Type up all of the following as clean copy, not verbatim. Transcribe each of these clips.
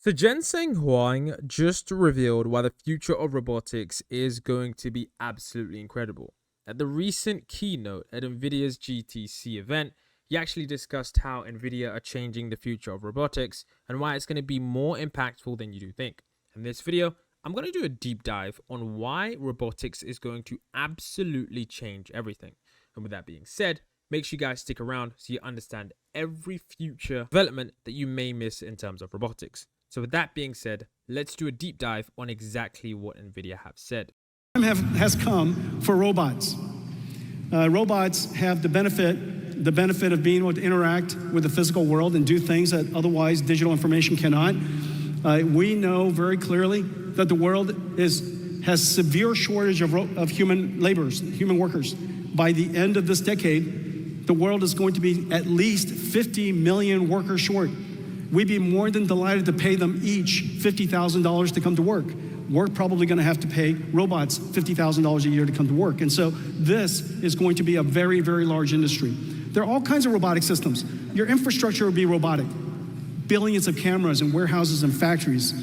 So Jensen Huang just revealed why the future of robotics is going to be absolutely incredible. At the recent keynote at Nvidia's GTC event, he actually discussed how Nvidia are changing the future of robotics and why it's going to be more impactful than you do think. In this video, I'm going to do a deep dive on why robotics is going to absolutely change everything. And with that being said, make sure you guys stick around so you understand every future development that you may miss in terms of robotics. So with that being said, let's do a deep dive on exactly what Nvidia have said. Has come for robots. Robots have the benefit of being able to interact with the physical world and do things that otherwise digital information cannot. We know very clearly that the world has severe shortage of human laborers, human workers. By the end of this decade, the world is going to be at least 50 million workers short. We'd be more than delighted to pay them each $50,000 to come to work. We're probably going to have to pay robots $50,000 a year to come to work. And so this is going to be a very, very large industry. There are all kinds of robotic systems. Your infrastructure will be robotic. Billions of cameras in warehouses and factories,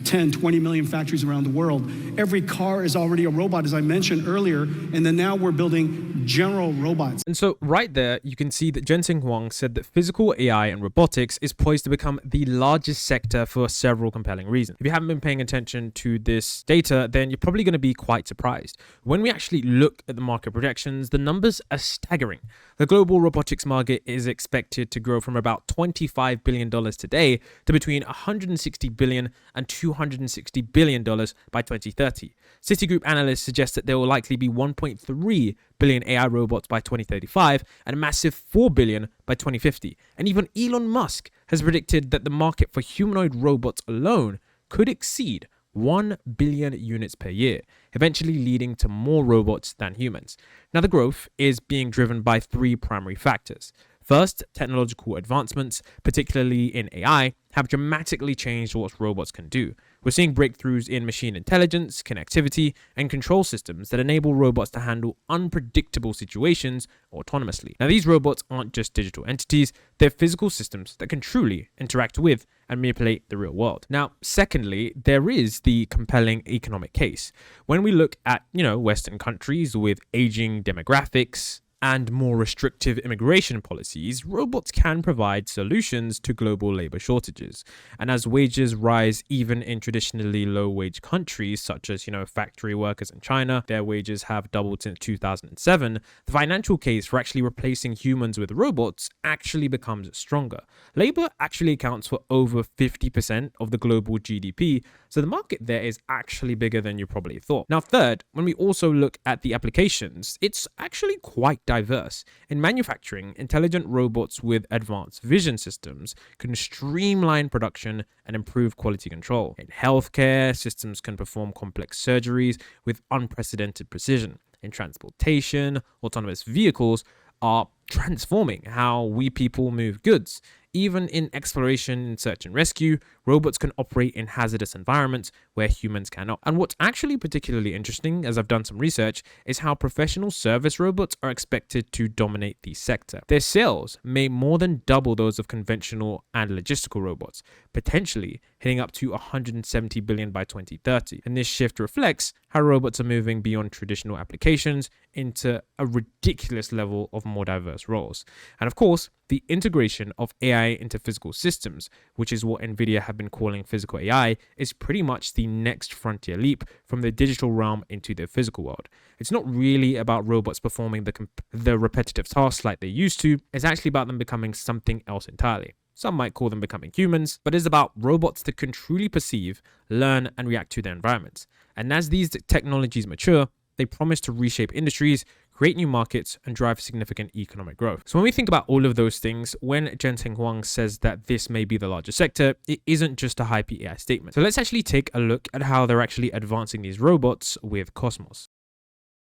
10, 20 million factories around the world. Every car is already a robot, as I mentioned earlier, and then now we're building general robots. And so right there, you can see that Jensen Huang said that physical AI and robotics is poised to become the largest sector for several compelling reasons. If you haven't been paying attention to this data, then you're probably going to be quite surprised. When we actually look at the market projections, the numbers are staggering. The global robotics market is expected to grow from about $25 billion today to between $160 billion and $260 billion by 2030. Citigroup analysts suggest that there will likely be 1.3 billion AI robots by 2035 and a massive 4 billion by 2050. And even Elon Musk has predicted that the market for humanoid robots alone could exceed 1 billion units per year, eventually leading to more robots than humans. Now, the growth is being driven by three primary factors. First, technological advancements, particularly in AI, have dramatically changed what robots can do. We're seeing breakthroughs in machine intelligence, connectivity, and control systems that enable robots to handle unpredictable situations autonomously. Now, these robots aren't just digital entities, they're physical systems that can truly interact with and manipulate the real world. Now, secondly, there is the compelling economic case. When we look at, Western countries with aging demographics, and more restrictive immigration policies, robots can provide solutions to global labor shortages. And as wages rise even in traditionally low-wage countries, such as, factory workers in China, their wages have doubled since 2007, the financial case for actually replacing humans with robots actually becomes stronger. Labor actually accounts for over 50% of the global GDP, so the market there is actually bigger than you probably thought. Now, third, when we also look at the applications, it's actually quite diverse. In manufacturing, intelligent robots with advanced vision systems can streamline production and improve quality control. In healthcare, systems can perform complex surgeries with unprecedented precision. In transportation, autonomous vehicles are transforming how we people move goods. Even in exploration and search and rescue, robots can operate in hazardous environments where humans cannot. And what's actually particularly interesting, as I've done some research, is how professional service robots are expected to dominate the sector. Their sales may more than double those of conventional and logistical robots, potentially hitting up to 170 billion by 2030. And this shift reflects how robots are moving beyond traditional applications into a ridiculous level of more diverse roles. And of course, the integration of AI into physical systems, which is what Nvidia have been calling physical AI, is pretty much the next frontier leap from the digital realm into the physical world. It's not really about robots performing the repetitive tasks like they used to. It's actually about them becoming something else entirely. Some might call them becoming humans, but it's about robots that can truly perceive, learn, and react to their environments. And as these technologies mature, they promise to reshape industries, create new markets, and drive significant economic growth. So when we think about all of those things, when Jensen Huang says that this may be the largest sector, it isn't just a hype AI statement. So let's actually take a look at how they're actually advancing these robots with Cosmos.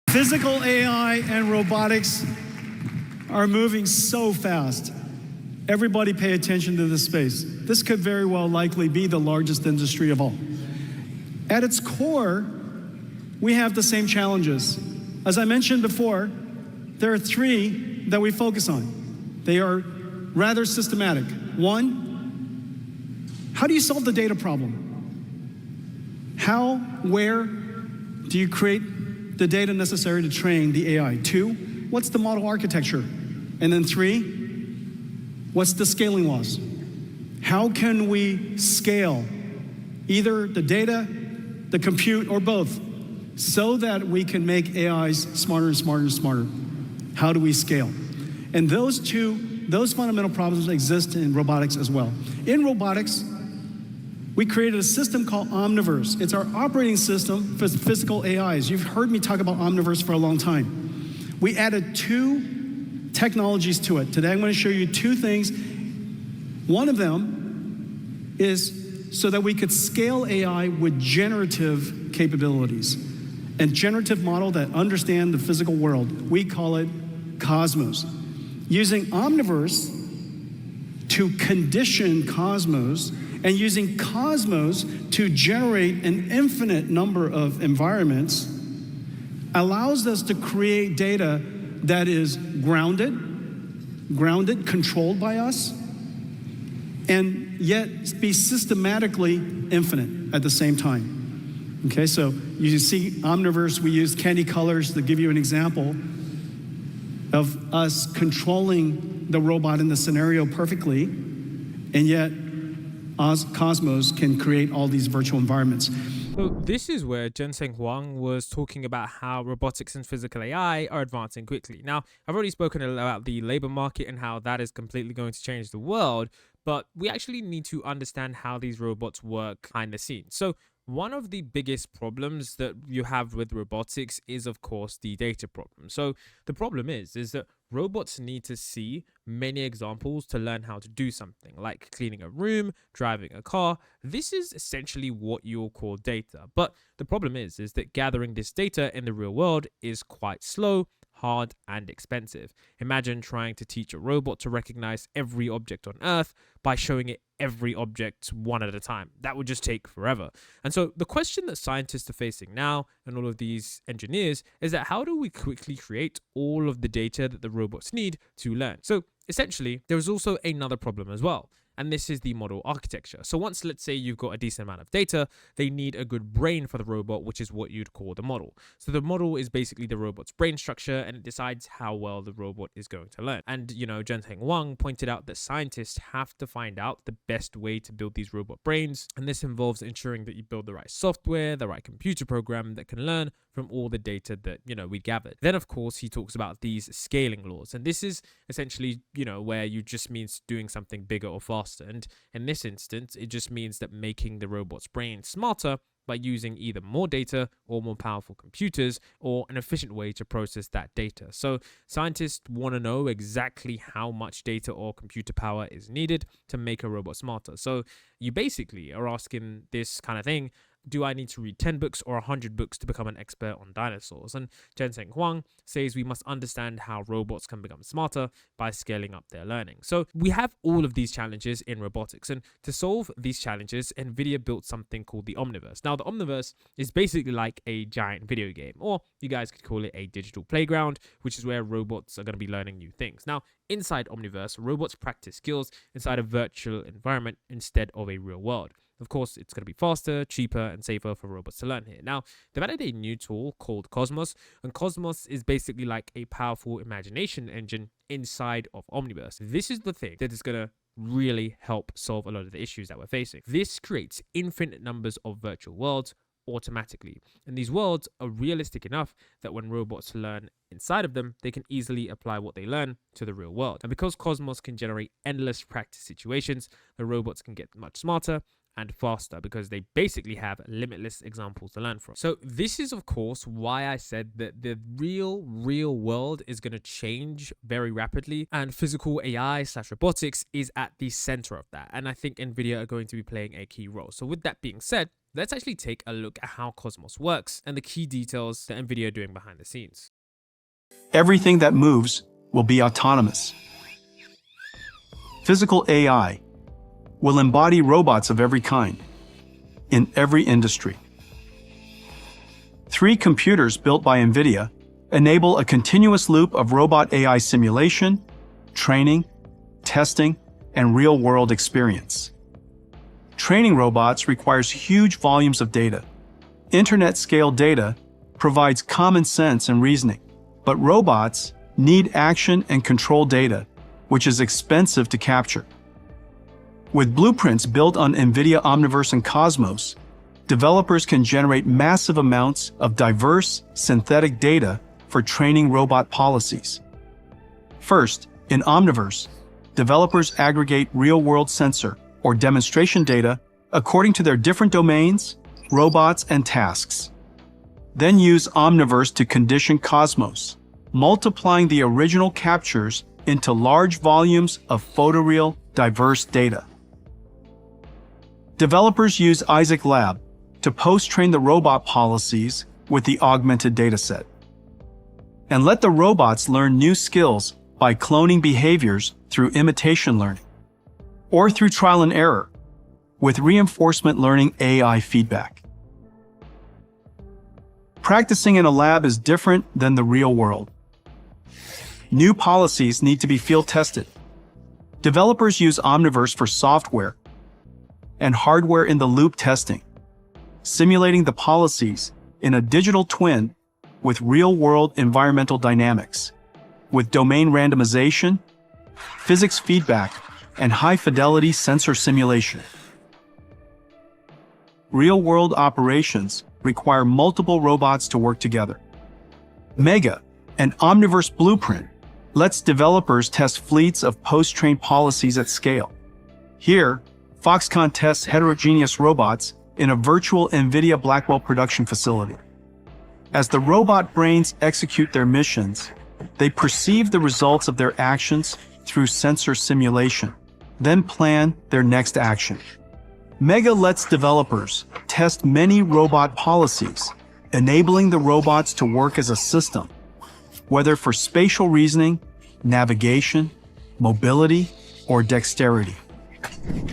Physical AI and robotics are moving so fast. Everybody pay attention to this space. This could very well likely be the largest industry of all. At its core, we have the same challenges. As I mentioned before, there are three that we focus on. They are rather systematic. One, How do you solve the data problem? How, where do you create the data necessary to train the AI? 2, what's the model architecture? And then 3, what's the scaling laws? How can we scale either the data, the compute, or both, so that we can make AIs smarter and smarter and smarter? How do we scale? And those fundamental problems exist in robotics as well. In robotics, we created a system called Omniverse. It's our operating system for physical AIs. You've heard me talk about Omniverse for a long time. We added 2 technologies to it. Today I'm going to show you 2 things. One of them is so that we could scale AI with generative capabilities. A generative model that understands the physical world. We call it Cosmos. Using Omniverse to condition Cosmos, and using Cosmos to generate an infinite number of environments, allows us to create data that is grounded, controlled by us, and yet be systematically infinite at the same time. Okay, so you see Omniverse, we use candy colors to give you an example of us controlling the robot in the scenario perfectly, and yet Cosmos can create all these virtual environments. So this is where Jensen Huang was talking about how robotics and physical AI are advancing quickly. Now, I've already spoken about the labor market and how that is completely going to change the world, but we actually need to understand how these robots work behind the scenes. So one of the biggest problems that you have with robotics is, of course, the data problem. So the problem is that robots need to see many examples to learn how to do something, like cleaning a room, driving a car. This is essentially what you'll call data. But the problem is that gathering this data in the real world is quite slow, hard, and expensive. Imagine trying to teach a robot to recognize every object on Earth by showing it every object one at a time. That would just take forever. And so the question that scientists are facing now, and all of these engineers, is that how do we quickly create all of the data that the robots need to learn? So essentially, there is also another problem as well. And this is the model architecture. So once, let's say, you've got a decent amount of data, they need a good brain for the robot, which is what you'd call the model. So the model is basically the robot's brain structure, and it decides how well the robot is going to learn. And, Jensen Huang pointed out that scientists have to find out the best way to build these robot brains. And this involves ensuring that you build the right software, the right computer program that can learn from all the data that, we gathered. Then, of course, he talks about these scaling laws. And this is essentially, where you just means doing something bigger or faster. And in this instance, it just means that making the robot's brain smarter by using either more data or more powerful computers, or an efficient way to process that data. So scientists want to know exactly how much data or computer power is needed to make a robot smarter. So you basically are asking this kind of thing: do I need to read 10 books or 100 books to become an expert on dinosaurs? And Jensen Huang says we must understand how robots can become smarter by scaling up their learning. So we have all of these challenges in robotics. And to solve these challenges, Nvidia built something called the Omniverse. Now, the Omniverse is basically like a giant video game, or you guys could call it a digital playground, which is where robots are going to be learning new things. Now, inside Omniverse, robots practice skills inside a virtual environment instead of a real world. Of course, it's going to be faster, cheaper, and safer for robots to learn here. Now, they've added a new tool called Cosmos, and Cosmos is basically like a powerful imagination engine inside of Omniverse. This is the thing that is going to really help solve a lot of the issues that we're facing. This creates infinite numbers of virtual worlds automatically, and these worlds are realistic enough that when robots learn inside of them, they can easily apply what they learn to the real world. And because Cosmos can generate endless practice situations, the robots can get much smarter and faster because they basically have limitless examples to learn from. So this is, of course, why I said that the real world is going to change very rapidly, and physical AI/robotics is at the center of that. And I think Nvidia are going to be playing a key role. So with that being said, let's actually take a look at how Cosmos works and the key details that Nvidia are doing behind the scenes. Everything that moves will be autonomous. Physical AI will embody robots of every kind, in every industry. 3 computers built by Nvidia enable a continuous loop of robot AI simulation, training, testing, and real-world experience. Training robots requires huge volumes of data. Internet-scale data provides common sense and reasoning, but robots need action and control data, which is expensive to capture. With blueprints built on Nvidia Omniverse and Cosmos, developers can generate massive amounts of diverse, synthetic data for training robot policies. First, in Omniverse, developers aggregate real-world sensor or demonstration data according to their different domains, robots, and tasks. Then use Omniverse to condition Cosmos, multiplying the original captures into large volumes of photoreal, diverse data. Developers use Isaac Lab to post-train the robot policies with the augmented dataset. And let the robots learn new skills by cloning behaviors through imitation learning, or through trial and error, with reinforcement learning AI feedback. Practicing in a lab is different than the real world. New policies need to be field-tested. Developers use Omniverse for software and hardware-in-the-loop testing, simulating the policies in a digital twin with real-world environmental dynamics, with domain randomization, physics feedback, and high-fidelity sensor simulation. Real-world operations require multiple robots to work together. Mega, an Omniverse blueprint, lets developers test fleets of post-trained policies at scale. Here, Foxconn tests heterogeneous robots in a virtual Nvidia Blackwell production facility. As the robot brains execute their missions, they perceive the results of their actions through sensor simulation, then plan their next action. Mega lets developers test many robot policies, enabling the robots to work as a system, whether for spatial reasoning, navigation, mobility, or dexterity.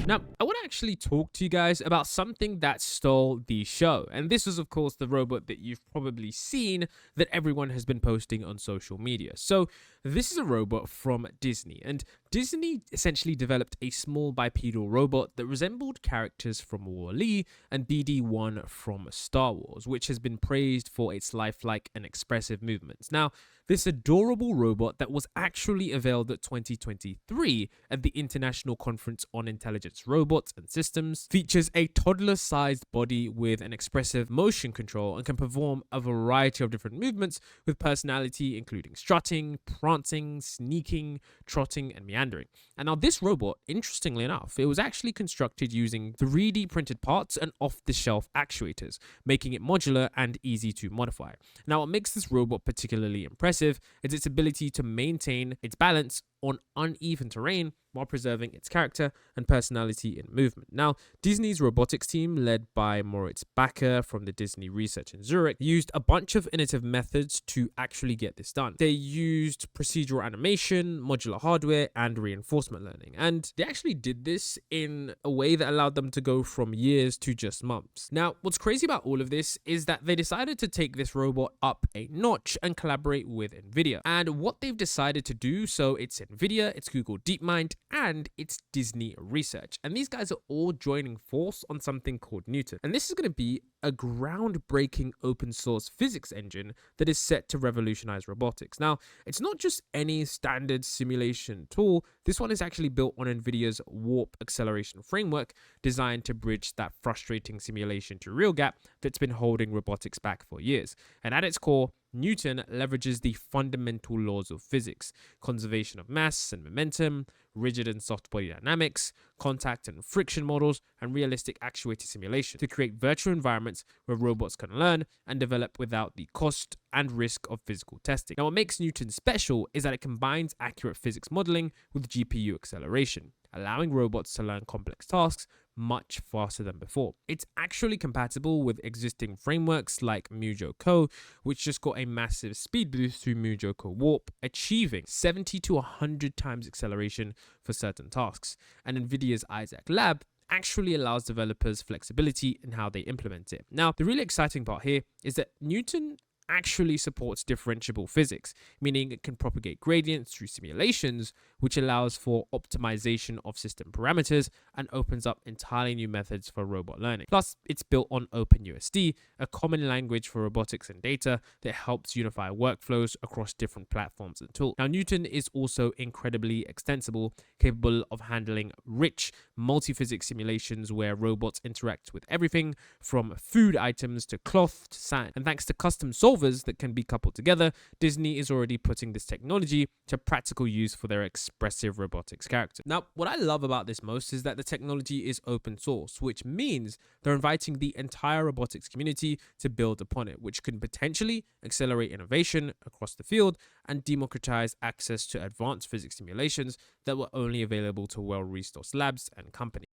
Now, I want to actually talk to you guys about something that stole the show. And this is, of course, the robot that you've probably seen that everyone has been posting on social media. So this is a robot from Disney. And Disney essentially developed a small bipedal robot that resembled characters from WALL-E and BD-1 from Star Wars, which has been praised for its lifelike and expressive movements. Now, this adorable robot that was actually unveiled at 2023 at the International Conference on Intelligence Robots and Systems features a toddler-sized body with an expressive motion control and can perform a variety of different movements with personality, including strutting, prancing, sneaking, trotting, and meandering. And now this robot, interestingly enough, it was actually constructed using 3D printed parts and off-the-shelf actuators, making it modular and easy to modify. Now, what makes this robot particularly impressive is its ability to maintain its balance on uneven terrain while preserving its character and personality in movement. Now, Disney's robotics team, led by Moritz Bacher from the Disney Research in Zurich, used a bunch of innovative methods to actually get this done. They used procedural animation, modular hardware, and reinforcement learning. And they actually did this in a way that allowed them to go from years to just months. Now, what's crazy about all of this is that they decided to take this robot up a notch and collaborate with Nvidia. And what they've decided to do, so it's Nvidia, it's Google DeepMind, and it's Disney Research. And these guys are all joining force on something called Newton. And this is going to be a groundbreaking open source physics engine that is set to revolutionize robotics. Now, it's not just any standard simulation tool. This one is actually built on Nvidia's warp acceleration framework, designed to bridge that frustrating simulation to real gap that's been holding robotics back for years. And at its core, Newton leverages the fundamental laws of physics: conservation of mass and momentum, rigid and soft body dynamics, contact and friction models, and realistic actuator simulation to create virtual environments where robots can learn and develop without the cost and risk of physical testing. Now, what makes Newton special is that it combines accurate physics modeling with GPU acceleration, allowing robots to learn complex tasks much faster than before. It's actually compatible with existing frameworks like MuJoCo, which just got a massive speed boost through MuJoCo Warp, achieving 70 to 100 times acceleration for certain tasks. And Nvidia's Isaac Lab actually allows developers flexibility in how they implement it. Now, the really exciting part here is that Newton actually supports differentiable physics, meaning it can propagate gradients through simulations, which allows for optimization of system parameters and opens up entirely new methods for robot learning. Plus, it's built on OpenUSD, a common language for robotics and data that helps unify workflows across different platforms and tools. Now, Newton is also incredibly extensible, capable of handling rich multi-physics simulations where robots interact with everything from food items to cloth to sand. And thanks to custom solvers that can be coupled together, Disney is already putting this technology to practical use for their expressive robotics character. Now, what I love about this most is that the technology is open source, which means they're inviting the entire robotics community to build upon it, which can potentially accelerate innovation across the field and democratize access to advanced physics simulations that were only available to well-resourced labs and companies.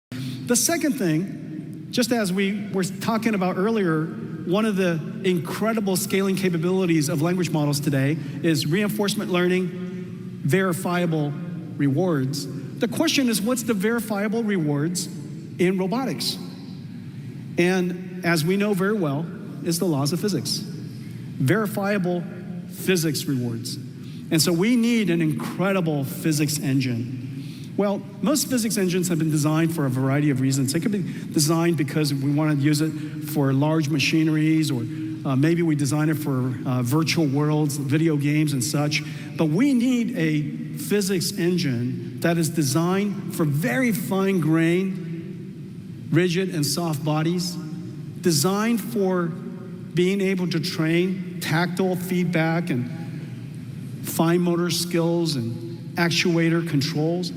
The second thing, just as we were talking about earlier, one of the incredible scaling capabilities of language models today is reinforcement learning, verifiable rewards. The question is, what's the verifiable rewards in robotics? And as we know very well, is the laws of physics. Verifiable physics rewards. And so we need an incredible physics engine. Well, most physics engines have been designed for a variety of reasons. They could be designed because we want to use it for large machineries, or maybe we design it for virtual worlds, video games and such. But we need a physics engine that is designed for very fine-grained, rigid and soft bodies, designed for being able to train tactile feedback and fine motor skills and actuator controls.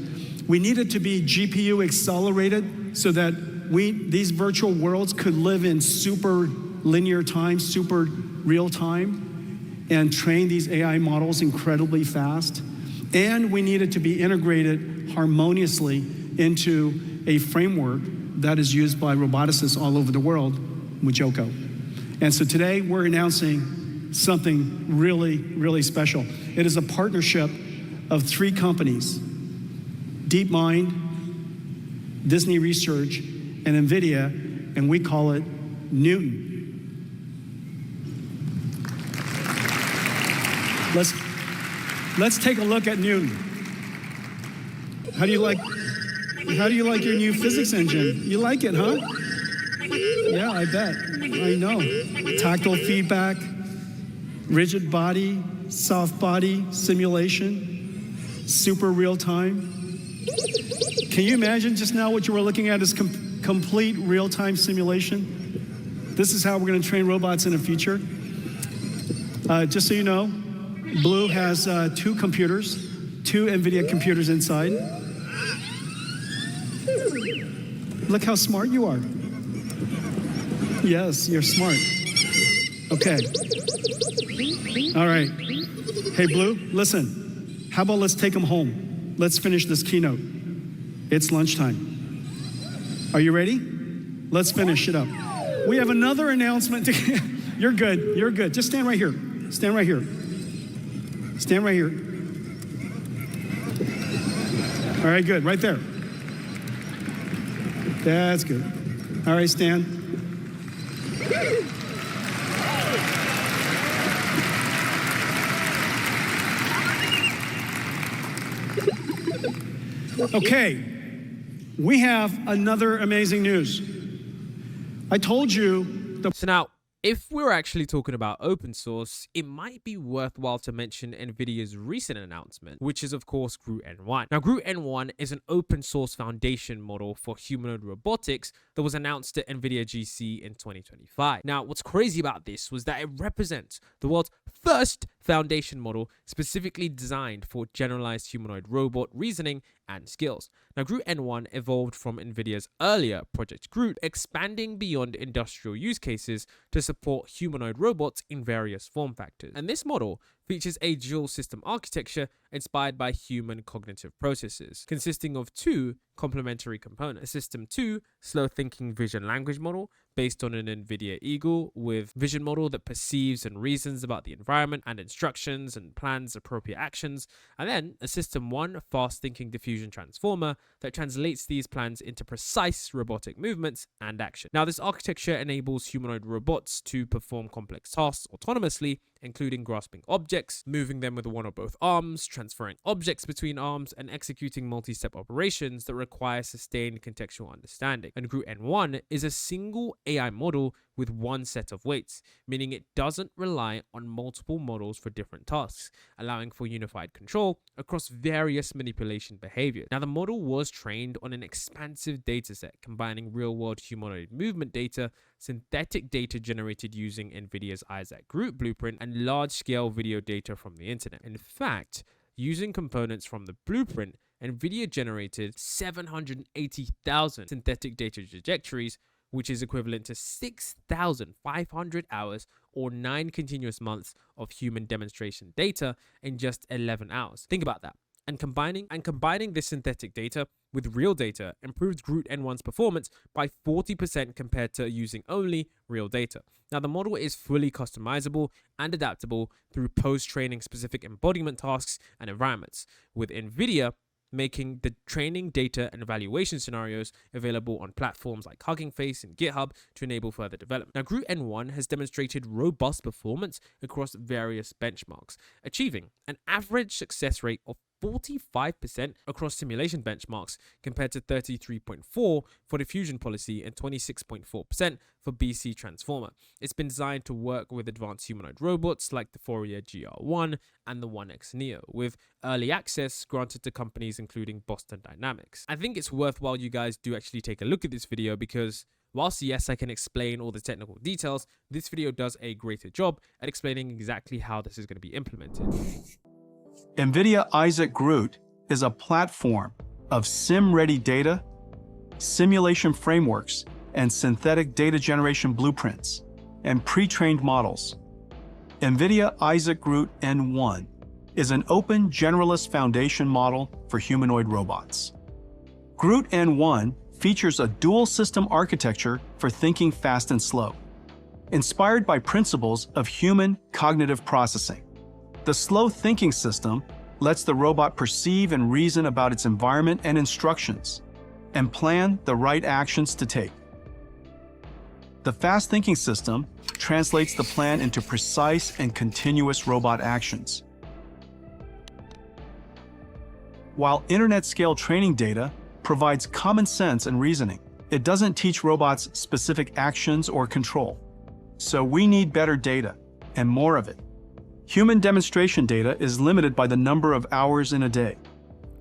We need it to be GPU accelerated so that these virtual worlds could live in super linear time, super real time, and train these AI models incredibly fast. And we need it to be integrated harmoniously into a framework that is used by roboticists all over the world, Mujoko. And so today we're announcing something really, really special. It is a partnership of 3 companies: DeepMind, Disney Research, and Nvidia, and we call it Newton. Let's take a look at Newton. How do you like your new physics engine? You like it, huh? Yeah, I bet. I know. Tactile feedback, rigid body, soft body simulation, super real time. Can you imagine just now what you were looking at is complete real-time simulation? This is how we're going to train robots in the future. Just so you know, Blue has 2 computers, 2 Nvidia computers inside. Look how smart you are. Yes, you're smart. Okay. All right. Hey, Blue, listen. How about let's take them home? Let's finish this keynote. It's lunchtime. Are you ready? Let's finish it up. We have another announcement. You're good. You're good. Just stand right here. Stand right here. Stand right here. All right, good. Right there. That's good. All right, stand. Okay, we have another amazing news. I told you. So now, if we're actually talking about open source, it might be worthwhile to mention Nvidia's recent announcement, which is of course Groot N1. Now, Groot N1 is an open source foundation model for humanoid robotics that was announced at Nvidia GC in 2025. Now, what's crazy about this was that it represents the world's first foundation model specifically designed for generalized humanoid robot reasoning and skills. Now, Groot N1 evolved from Nvidia's earlier Project Groot, expanding beyond industrial use cases to support humanoid robots in various form factors. And this model features a dual system architecture inspired by human cognitive processes, consisting of 2 complementary components: a System 2 slow thinking vision language model based on an Nvidia Eagle with vision model that perceives and reasons about the environment and instructions and plans appropriate actions, and then a System 1 fast thinking diffusion transformer that translates these plans into precise robotic movements and action. Now, this architecture enables humanoid robots to perform complex tasks autonomously including grasping objects, moving them with one or both arms, transferring objects between arms, and executing multi-step operations that require sustained contextual understanding. And Groot N1 is a single AI model with one set of weights, meaning it doesn't rely on multiple models for different tasks, allowing for unified control across various manipulation behaviors. Now, the model was trained on an expansive dataset combining real-world humanoid movement data, synthetic data generated using Nvidia's Isaac Groot blueprint, and large-scale video data from the internet. In fact, using components from the blueprint, Nvidia generated 780,000 synthetic data trajectories, which is equivalent to 6,500 hours or 9 continuous months of human demonstration data in just 11 hours. Think about that. And combining this synthetic data with real data improved Groot N1's performance by 40% compared to using only real data. Now, the model is fully customizable and adaptable through post-training specific embodiment tasks and environments, with Nvidia making the training data and evaluation scenarios available on platforms like Hugging Face and GitHub to enable further development. Now, Groot N1 has demonstrated robust performance across various benchmarks, achieving an average success rate of 45% across simulation benchmarks compared to 33.4% for diffusion policy and 26.4% for BC Transformer. It's been designed to work with advanced humanoid robots like the Nvidia GR01 and the 1X Neo, with early access granted to companies including Boston Dynamics. I think it's worthwhile you guys do actually take a look at this video because whilst yes, I can explain all the technical details, this video does a greater job at explaining exactly how this is going to be implemented. Nvidia Isaac Groot is a platform of sim-ready data, simulation frameworks, and synthetic data generation blueprints, and pre-trained models. Nvidia Isaac Groot N1 is an open generalist foundation model for humanoid robots. Groot N1 features a dual system architecture for thinking fast and slow, inspired by principles of human cognitive processing. The slow thinking system lets the robot perceive and reason about its environment and instructions, and plan the right actions to take. The fast thinking system translates the plan into precise and continuous robot actions. While internet-scale training data provides common sense and reasoning, it doesn't teach robots specific actions or control. So we need better data, and more of it. Human demonstration data is limited by the number of hours in a day.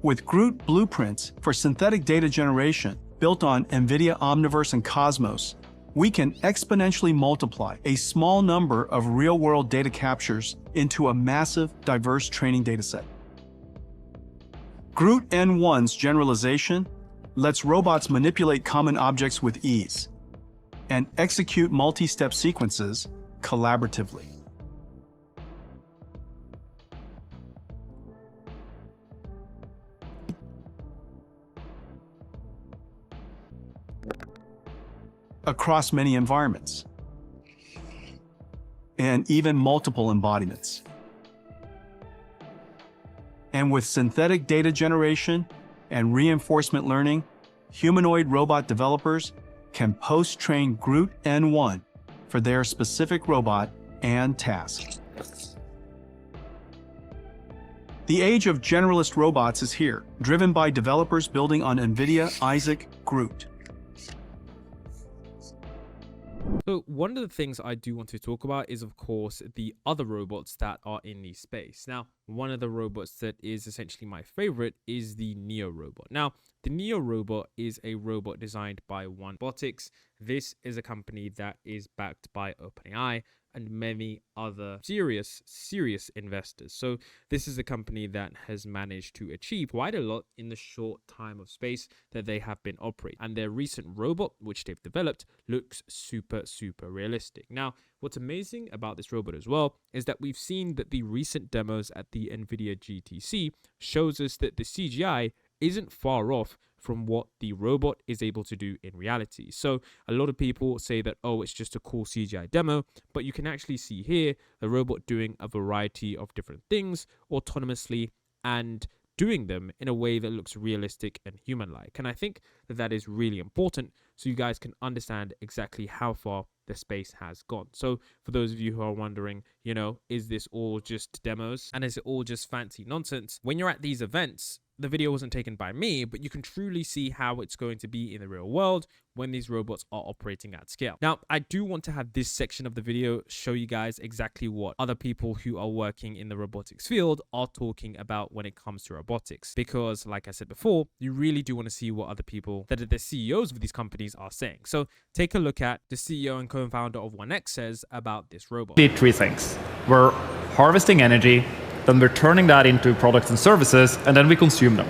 With Groot blueprints for synthetic data generation built on Nvidia Omniverse and Cosmos, we can exponentially multiply a small number of real-world data captures into a massive, diverse training dataset. Groot N1's generalization lets robots manipulate common objects with ease and execute multi-step sequences collaboratively. Across many environments, and even multiple embodiments. And with synthetic data generation and reinforcement learning, humanoid robot developers can post-train Groot N1 for their specific robot and task. The age of generalist robots is here, driven by developers building on Nvidia Isaac Groot. So one of the things I do want to talk about is, of course, the other robots that are in the space. Now, one of the robots that is essentially my favorite is the Neo robot. Now, the Neo robot is a robot designed by Robotics. This is a company that is backed by OpenAI and many other serious investors. So this is a company that has managed to achieve quite a lot in the short time of space that they have been operating. And their recent robot, which they've developed, looks super realistic. Now, what's amazing about this robot as well is that we've seen that the recent demos at the Nvidia GTC shows us that the CGI isn't far off from what the robot is able to do in reality. So a lot of people say that, oh, it's just a cool CGI demo, but you can actually see here the robot doing a variety of different things autonomously and doing them in a way that looks realistic and human-like. And I think that that is really important so you guys can understand exactly how far the space has gone. So for those of you who are wondering, you know, is this all just demos and is it all just fancy nonsense? When you're at these events, the video wasn't taken by me, but you can truly see how it's going to be in the real world when these robots are operating at scale. Now, I do want to have this section of the video show you guys exactly what other people who are working in the robotics field are talking about when it comes to robotics. Because like I said before, you really do want to see what other people that are the CEOs of these companies are saying. So take a look at the CEO and co-founder of 1X says about this robot. Did three things. We're harvesting energy, then we're turning that into products and services, and then we consume them.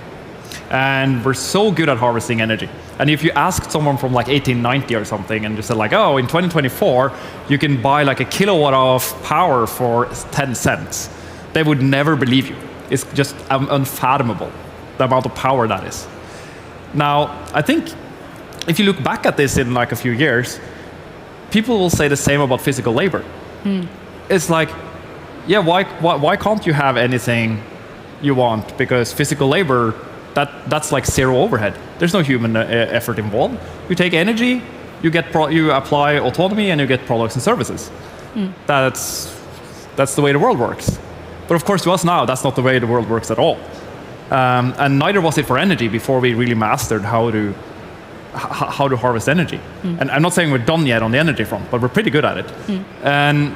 And we're so good at harvesting energy. And if you ask someone from like 1890 or something and you said like, oh, in 2024, you can buy like a kilowatt of power for 10 cents, they would never believe you. It's just unfathomable, the amount of power that is. Now, I think if you look back at this in like a few years, people will say the same about physical labor. It's like, yeah, why can't you have anything you want? Because physical labor, that's like zero overhead. There's no human effort involved. You take energy, you apply autonomy, and you get products and services. That's the way the world works. But of course, to us now, that's not the way the world works at all. And neither was it for energy before we really mastered how to harvest energy. And I'm not saying we're done yet on the energy front, but we're pretty good at it. And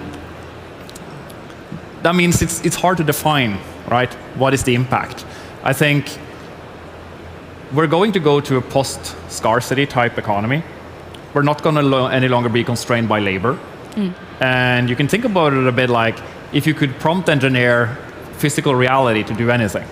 that means it's hard to define, right? What is the impact? I think we're going to go to a post-scarcity type economy. We're not going to any longer be constrained by labor. And you can think about it a bit like if you could prompt engineer physical reality to do anything.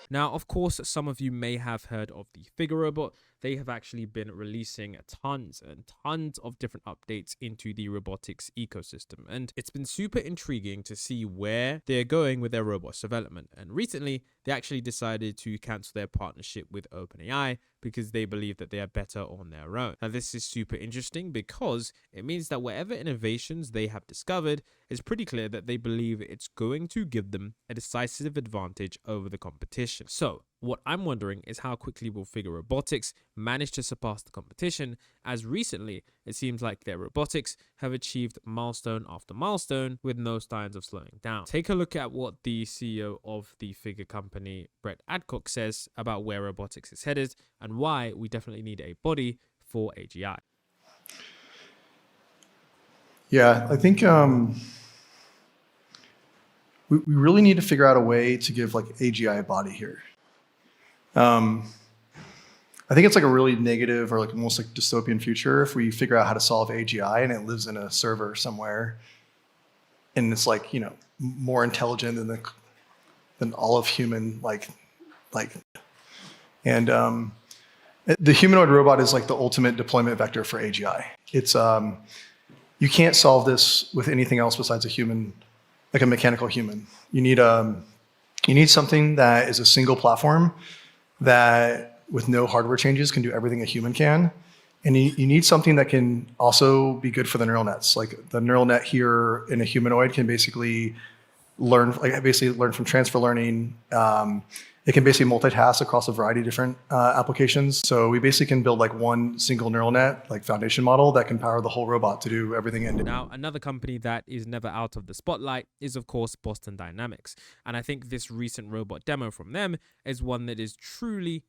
Now, of course, some of you may have heard of the Figure robot. They have actually been releasing tons and tons of different updates into the robotics ecosystem. And it's been super intriguing to see where they're going with their robots development. And recently, they actually decided to cancel their partnership with OpenAI because they believe that they are better on their own. Now, this is super interesting because it means that whatever innovations they have discovered, it's pretty clear that they believe it's going to give them a decisive advantage over the competition. So, what I'm wondering is how quickly will Figure Robotics manage to surpass the competition, as recently it seems like their robotics have achieved milestone after milestone with no signs of slowing down. Take a look at what the CEO of the Figure company, Brett Adcock, says about where robotics is headed and why we definitely need a body for AGI. Yeah, I think we really need to figure out a way to give like AGI a body here. I think it's like a really negative or like almost like dystopian future if we figure out how to solve AGI and it lives in a server somewhere and it's like, you know, more intelligent than all of human and the humanoid robot is like the ultimate deployment vector for AGI. It's you can't solve this with anything else besides a human, like a mechanical human. You need something that is a single platform that with no hardware changes can do everything a human can. And you need something that can also be good for the neural nets. Like the neural net here in a humanoid can basically learn from transfer learning. It can basically multitask across a variety of different applications. So we basically can build like one single neural net, like foundation model that can power the whole robot to do everything end to end. Now, another company that is never out of the spotlight is, of course, Boston Dynamics. And I think this recent robot demo from them is one that is truly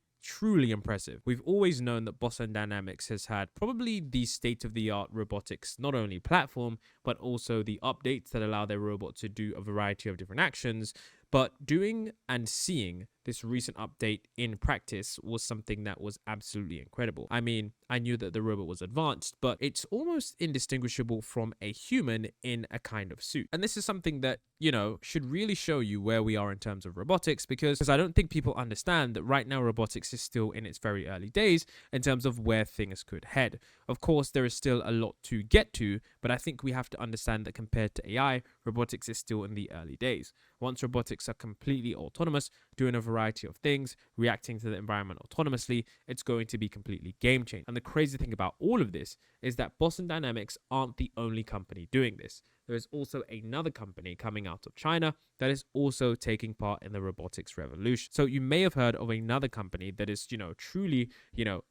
impressive. We've always known that Boston Dynamics has had probably the state-of-the-art robotics, not only platform, but also the updates that allow their robot to do a variety of different actions. But doing and seeing this recent update in practice was something that was absolutely incredible. I mean, I knew that the robot was advanced, but it's almost indistinguishable from a human in a kind of suit. And this is something that, you know, should really show you where we are in terms of robotics, because I don't think people understand that right now robotics is still in its very early days in terms of where things could head. Of course, there is still a lot to get to, but I think we have to understand that compared to AI, robotics is still in the early days. Once robotics are completely autonomous, doing a variety of things, reacting to the environment autonomously, it's going to be completely game-changing. And the crazy thing about all of this is that Boston Dynamics aren't the only company doing this. there is also another company coming out of China that is also taking part in the robotics revolution. So you may have heard of another company that is, truly,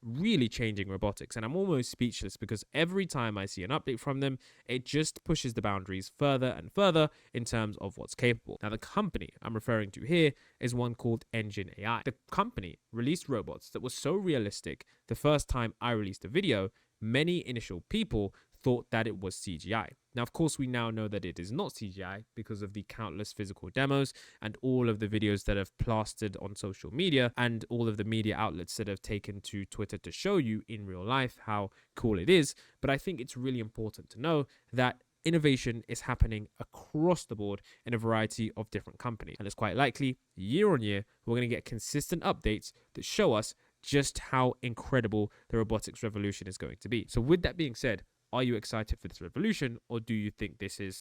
really changing robotics. And I'm almost speechless because every time I see an update from them, it just pushes the boundaries further and further in terms of what's capable. Now, the company I'm referring to here is one called Engine AI. The company released robots that were so realistic the first time I released a video, many initial people thought that it was CGI. Now, of course, we now know that it is not CGI because of the countless physical demos and all of the videos that have plastered on social media and all of the media outlets that have taken to Twitter to show you in real life how cool it is. But I think it's really important to know that innovation is happening across the board in a variety of different companies. And it's quite likely, year on year, we're going to get consistent updates that show us just how incredible the robotics revolution is going to be. So with that being said, are you excited for this revolution, or do you think this is